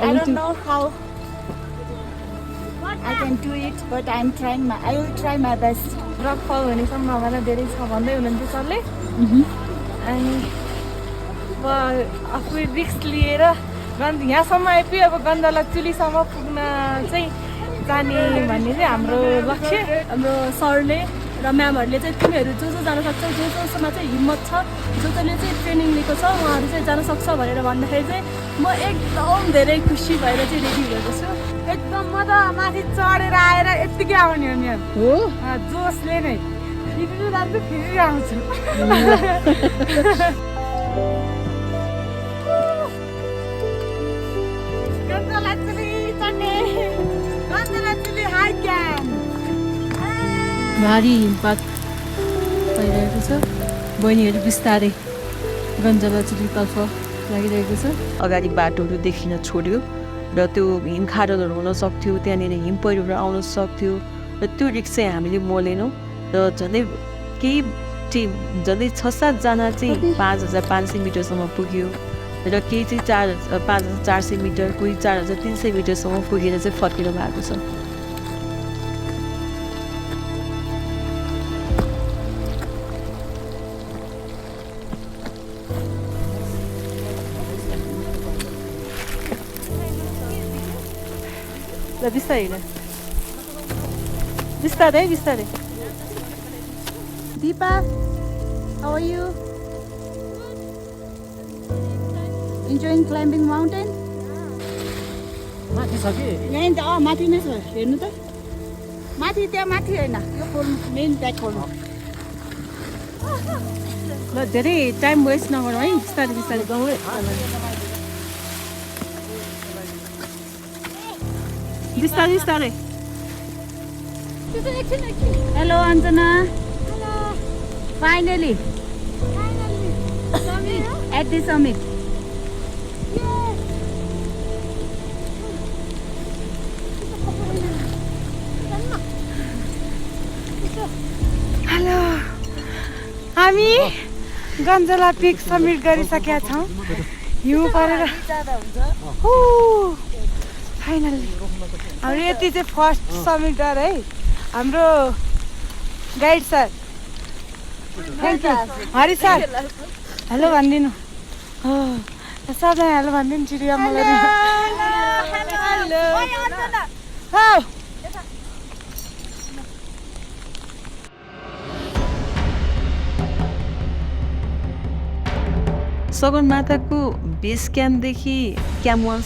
I don't know how I can do it, but I will try my best. Rock पाउ भन्ने सम्भावना धेरै छ भन्दै हुनुहुन्थ्यो सरले अनि म आफै रिस्क लिएर यहाँसम्म आइपुग्यो अब गन्धला चुलीसम्म पुग्न चाहिँ जाने भन्ने चाहिँ हाम्रो लक्ष्य हाम्रो सरले र म्यामहरूले चाहिँ तिमीहरू जो जो जान सक्छौ जोसँग चाहिँ हिम्मत छ जसले चाहिँ ट्रेनिङ लिएको छ उहाँहरू चाहिँ जान सक्छ भनेर भन्दाखेरि चाहिँ म एकदम धेरै खुसी भएर चाहिँ रेडी भएको छु एकदम म त माथि चढेर आएर यत्तिकै आउने हो नि हो जोसले नै फेरि जान्छु फेरि आउँछु गन्धला चुली चढ्ने गन्धला चुली हाइक भारी हिमपात भइरहेको छ बहिनीहरू बिस्तारै गन्जला चुलीतर्फ लागिरहेको छ अगाडि बाटोहरू देखिन छोड्यो र त्यो हिमखाडलहरू हुन सक्थ्यो त्यहाँनिर हिम पहिरोहरू आउन सक्थ्यो र त्यो रिस्क चाहिँ हामीले मोलेनौँ र झन्डै झन्डै 6-7जना चाहिँ 5500 मिटरसम्म पुग्यो र केही चाहिँ 5400 मिटर कोही 4300 मिटरसम्म पुगेर चाहिँ फर्किनु भएको छ ल बिस्तारै बिस्तारै Deepa, how are you? Enjoying climbing mountain? माथि छ कि यहाँ त माथि नै छ हेर्नु त माथि त्यहाँ माथि होइन यो खोल्नु मेन ब्याग खोल्नु ल धेरै टाइम वेस्ट नगरौँ है बिस्तारै बिस्तारै जाउँ है बिस्तारै बिस्तारै Hello Anjana. Finally. At the summit. Hello हामी गन्जला पिक सब्मिट गरिसकेका छौँ हिउँ परेर फाइनली हाम्रो यति चाहिँ फर्स्ट सब्मिट गर है हाम्रो guide sir thank you Hari sir hello भनिदिनु हो सधैँ हेलो भनिदिनु चिडिया मलाई सगरमाथाको बेस क्याम्पदेखि क्याम्प 1